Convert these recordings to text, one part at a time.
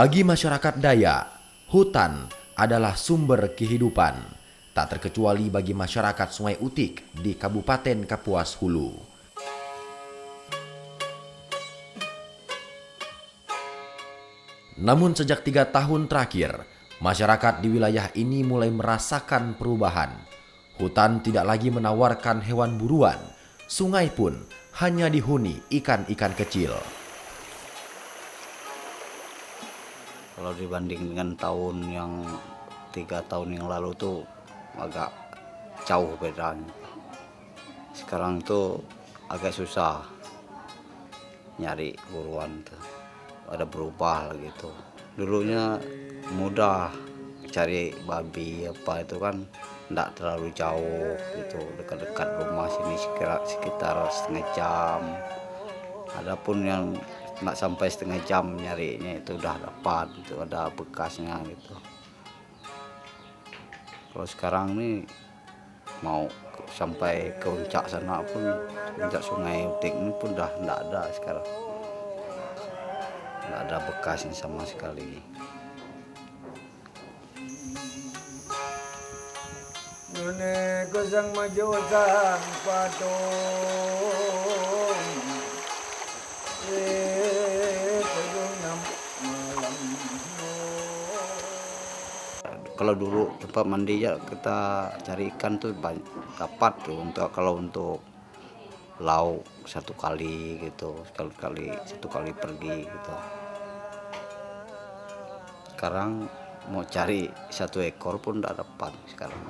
Bagi masyarakat Dayak, hutan adalah sumber kehidupan, tak terkecuali bagi masyarakat Sungai Utik di Kabupaten Kapuas Hulu. Namun sejak 3 tahun terakhir, masyarakat di wilayah ini mulai merasakan perubahan. Hutan tidak lagi menawarkan hewan buruan, sungai pun hanya dihuni ikan-ikan kecil. Kalau dibanding dengan tahun yang 3 tahun yang lalu tuh agak jauh bedanya. Sekarang tuh agak susah nyari buruan tuh. Ada berubah gitu. Dulunya mudah cari babi apa itu kan enggak terlalu jauh gitu, dekat-dekat rumah sini sekitar setengah jam. Adapun yang nggak sampai setengah jam nyarinya itu udah dapat, itu ada bekasnya gitu. Kalau sekarang nih mau sampai ke puncak sana pun, puncak Sungai Utik ini pun udah nggak ada sekarang, nggak ada bekasnya sama sekali. Nune kusang majosang patung Kalau dulu tempat mandi ya kita cari ikan tuh banyak, dapat tuh untuk lauk satu kali gitu, satu kali pergi gitu. Sekarang mau cari 1 ekor pun tidak dapat sekarang.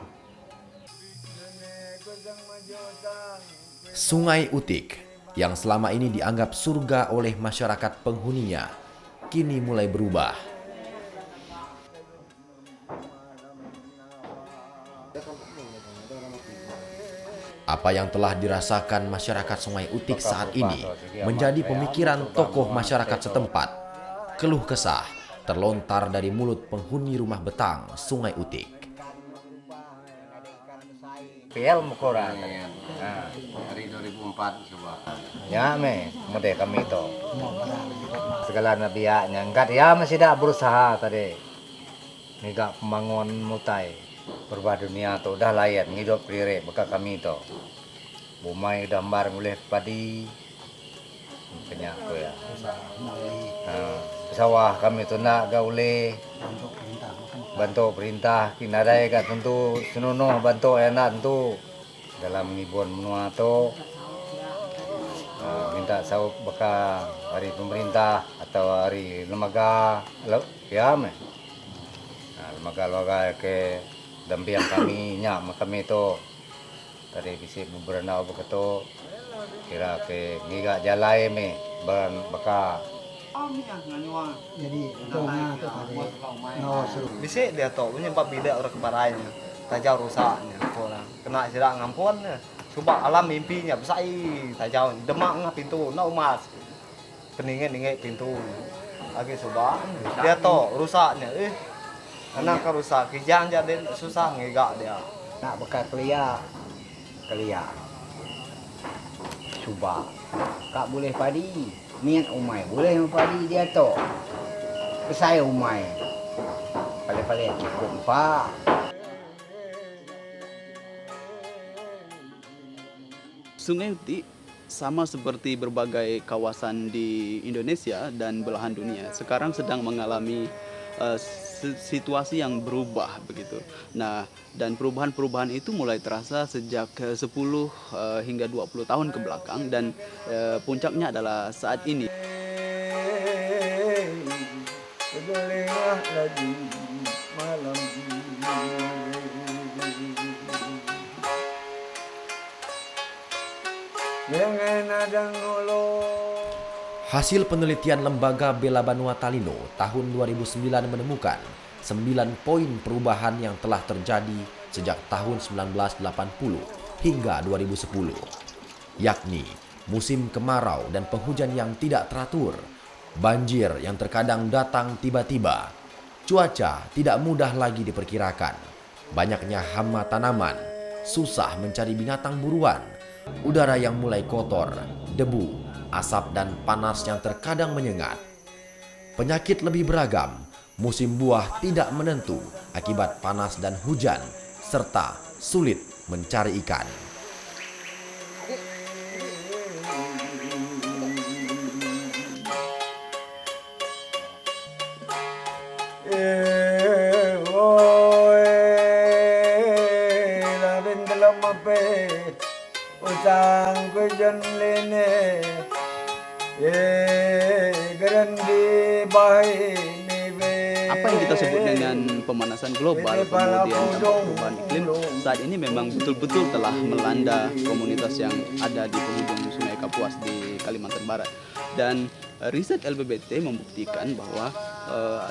Sungai Utik yang selama ini dianggap surga oleh masyarakat penghuninya, kini mulai berubah. Apa yang telah dirasakan masyarakat Sungai Utik saat ini menjadi pemikiran tokoh masyarakat setempat. Keluh kesah terlontar dari mulut penghuni rumah betang Sungai Utik. PL Mukoran. Dari 2004 coba. Ya mode kami itu. Segala nabiaknya enggak ya masih dah berusaha tadi. Niga pembangun mutai. Berubah dunia tu dah layan hidup lirik bekas kami tu. Bumai dambar mulai padi. Banyak tu ya. Sawah kami tu nak gaule bantu perintah kinadai kat tentu senonoh bantu enak tentu dalam ngibun menua tu minta sawah bekas hari pemerintah atau hari lembaga ya lembaga ke dampiang kami nyak kami tu tadi bisi berenau begitu kira ke ngigak jalai baran bekas. Jadi Bisik dia tu punya empat bidak orang kebarainya. Tajau rusaknya orang. Kena jerak ngampun coba alam mimpinya besai tajau demak ngah pintu nak umas. Peningin pintu. Lagi coba dia tu rusaknya anak kan rusak kijang jadi susah ngigak dia. Nak bekas kelia coba kak boleh padi niat umai boleh padi dia tu saya umai paling cukup pak. Sungai Utik sama seperti berbagai kawasan di Indonesia dan belahan dunia sekarang sedang mengalami situasi yang berubah begitu. Nah, dan perubahan-perubahan itu mulai terasa sejak 10 hingga 20 tahun ke belakang dan puncaknya adalah saat ini. Hasil penelitian Lembaga Bela Banua Talino tahun 2009 menemukan 9 poin perubahan yang telah terjadi sejak tahun 1980 hingga 2010, yakni musim kemarau dan penghujan yang tidak teratur, banjir yang terkadang datang tiba-tiba, cuaca tidak mudah lagi diperkirakan, banyaknya hama tanaman, susah mencari binatang buruan, udara yang mulai kotor, debu, asap dan panas yang terkadang menyengat. Penyakit lebih beragam, musim buah tidak menentu akibat panas dan hujan, serta sulit mencari ikan. Utang ko dyan lene grandi bahay ni Apa yang kita sebut dengan pemanasan global, kemudian dampak perubahan iklim, saat ini memang betul-betul telah melanda komunitas yang ada di penghujung Sungai Kapuas di Kalimantan Barat. Dan riset LBBT membuktikan bahwa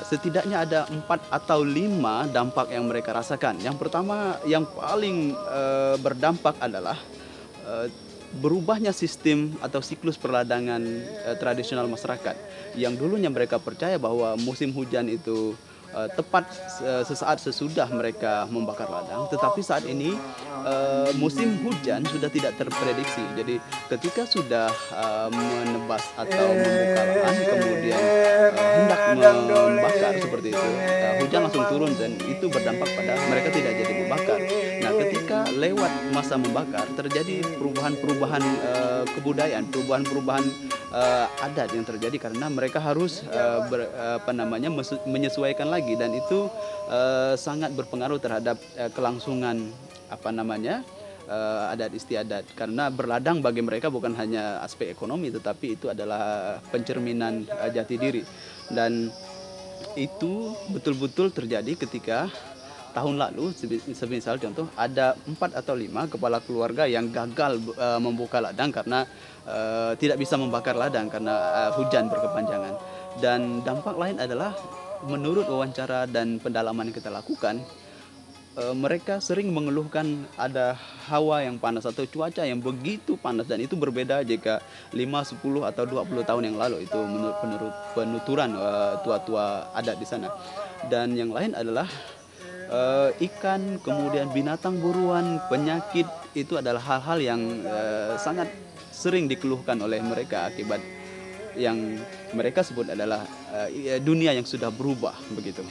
setidaknya ada 4 atau 5 dampak yang mereka rasakan. Yang pertama, yang paling berdampak adalah berubahnya sistem atau siklus perladangan tradisional masyarakat, yang dulunya mereka percaya bahwa musim hujan itu tepat sesaat sesudah mereka membakar ladang, tetapi saat ini musim hujan sudah tidak terprediksi. Jadi ketika sudah menebas atau membuka lahan, kemudian hendak membakar seperti itu, hujan langsung turun dan itu berdampak pada mereka tidak jadi membakar. Nah, ketika lewat masa membakar terjadi perubahan-perubahan kebudayaan, perubahan-perubahan adat yang terjadi karena mereka harus menyesuaikan lagi, dan itu sangat berpengaruh terhadap kelangsungan adat istiadat, karena berladang bagi mereka bukan hanya aspek ekonomi tetapi itu adalah pencerminan jati diri. Dan itu betul-betul terjadi ketika tahun lalu, semisal contoh ada 4 atau 5 kepala keluarga yang gagal membuka ladang karena tidak bisa membakar ladang karena hujan berkepanjangan. Dan dampak lain adalah, menurut wawancara dan pendalaman yang kita lakukan, mereka sering mengeluhkan ada hawa yang panas atau cuaca yang begitu panas, dan itu berbeda jika 5, 10 atau 20 tahun yang lalu. Itu menurut penuturan tua-tua adat di sana. Dan yang lain adalah ikan, kemudian binatang buruan, penyakit, itu adalah hal-hal yang sangat sering dikeluhkan oleh mereka akibat yang mereka sebut adalah dunia yang sudah berubah begitu.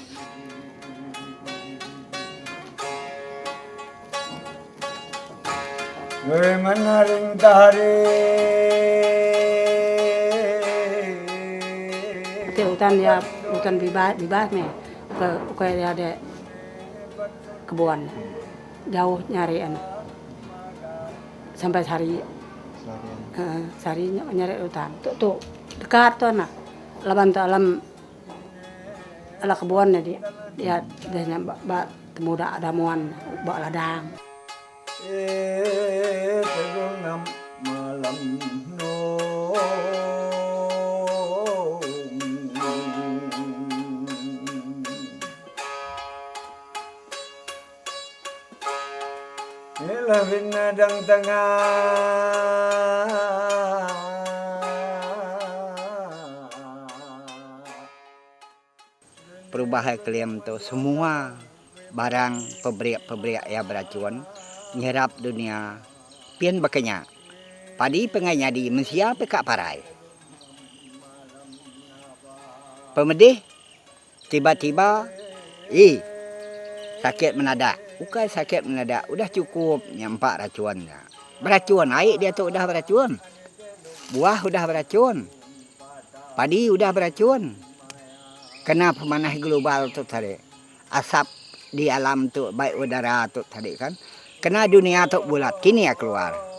Menaring tari Itu hutan bebas nih, kayak ada kebun jauh nyari sampai sehari nyari hutan tuh dekat tuh anak laban tuh alam ala kebunnya dia temuda ada muan bawa ladang. Terungam malam no Ilawin nadang tengah perubahan iklim itu semua barang pabrik yang beracun nyerap dunia pian bakanya padi penganya di Malaysia pekak parai pemedih tiba-tiba sakit menadak, bukan sakit menadak, udah cukup nyampak racunnya. Beracun, air dia tuh udah beracun. Buah udah beracun. Padi udah beracun. Kena pemanasan global tuh tadi. Asap di alam tuh, baik udara tuh tadi kan. Kena dunia tuh bulat, kini ya keluar.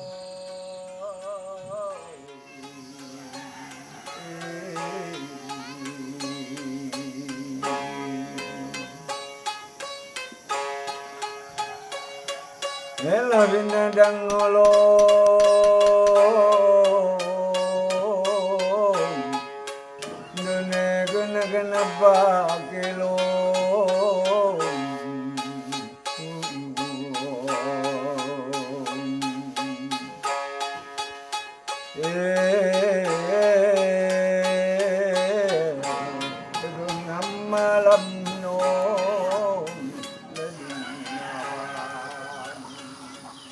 Ela binadang ngolong Dune guna pakilong Tegungam malam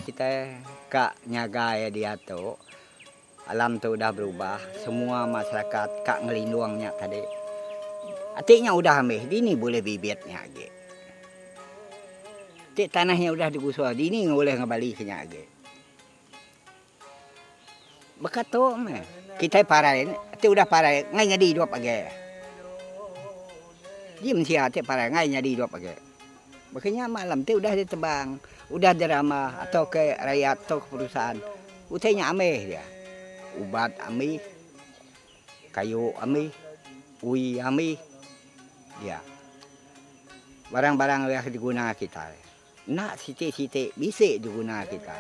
kita kak nyaga ya dia tuh alam tuh udah berubah, semua masyarakat kak ngelindungnya tadi Atiknya udah ameh, dini boleh bibitnya age. Atik tanahnya udah digusur, dini boleh ngembali ke age. Bekato meh. Kita parai, atik udah parai, ngai jadi hidup age. Dia mesti atik parai, ngai jadi hidup age. Makanya malam tu udah ditebang, udah drama atau ke rakyat atau ke perusahaan. Utainya ameh dia. Ubat ameh, kayu ameh, ui ameh. Ya. Barang-barang yang digunakan kita. Nak siti-siti bisa digunakan kita.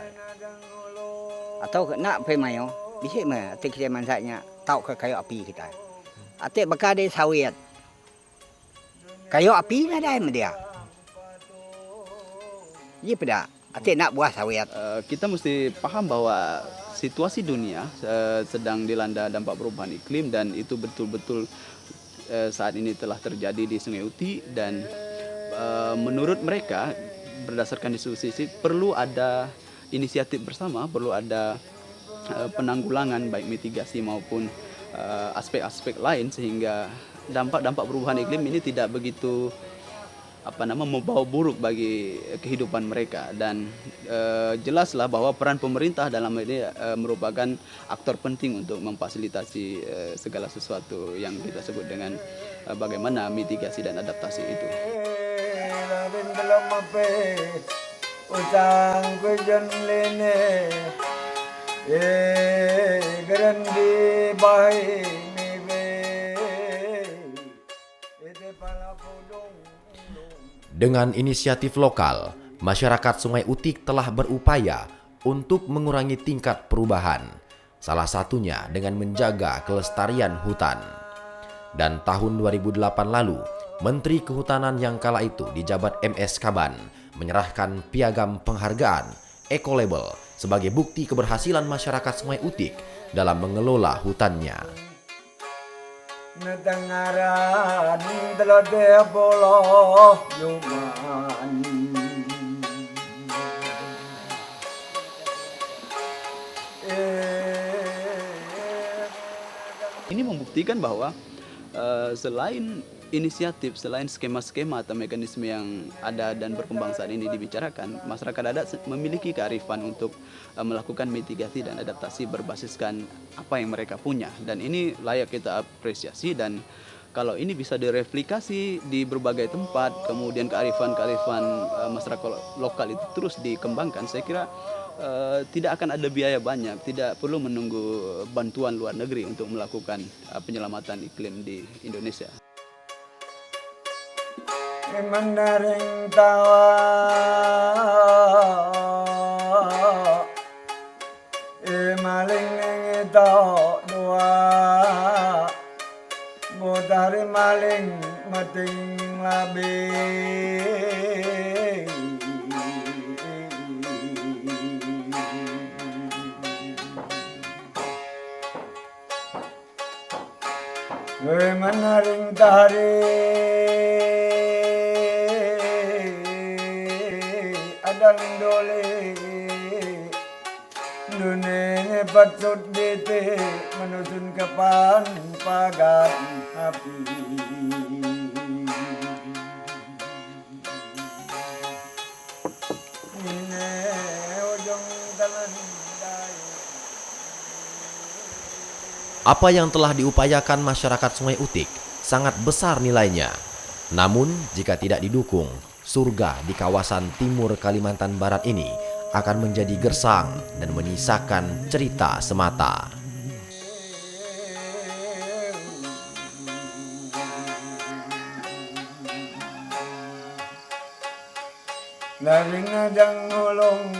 Atau nak pemayo, bisa mah atik kita mansanya tahu ke kayu api kita. Atik bakal dia sawit. Kayu api lah dah dia. Iya pada atik nak buah sawit. Kita mesti paham bahwa situasi dunia sedang dilanda dampak perubahan iklim dan itu betul-betul saat ini telah terjadi di Sungai Uti dan menurut mereka berdasarkan diskusi perlu ada inisiatif bersama, perlu ada penanggulangan baik mitigasi maupun aspek-aspek lain sehingga dampak-dampak perubahan iklim ini tidak begitu membawa buruk bagi kehidupan mereka dan jelaslah bahwa peran pemerintah dalam ini merupakan aktor penting untuk memfasilitasi segala sesuatu yang kita sebut dengan bagaimana mitigasi dan adaptasi itu. Dengan inisiatif lokal, masyarakat Sungai Utik telah berupaya untuk mengurangi tingkat perubahan, salah satunya dengan menjaga kelestarian hutan. Dan tahun 2008 lalu, Menteri Kehutanan yang kala itu dijabat MS Kaban menyerahkan piagam penghargaan Ecolabel sebagai bukti keberhasilan masyarakat Sungai Utik dalam mengelola hutannya. Natangaran telade bolo yuman. Ini membuktikan bahwa selain inisiatif, selain skema-skema atau mekanisme yang ada dan berkembang saat ini dibicarakan, masyarakat adat memiliki kearifan untuk melakukan mitigasi dan adaptasi berbasiskan apa yang mereka punya. Dan ini layak kita apresiasi dan kalau ini bisa direplikasi di berbagai tempat, kemudian kearifan-kearifan masyarakat lokal itu terus dikembangkan, saya kira tidak akan ada biaya banyak, tidak perlu menunggu bantuan luar negeri untuk melakukan penyelamatan iklim di Indonesia. Mandaring tawa maling neng ito dua mutari maling mating labi manaring tari adang dole dunia patut dite menusun kapan pagat api ini ujung talan daya. Apa yang telah diupayakan masyarakat Sungai Utik sangat besar nilainya. Namun, jika tidak didukung, surga di kawasan timur Kalimantan Barat ini akan menjadi gersang dan menyisakan cerita semata. Laring na dang ulong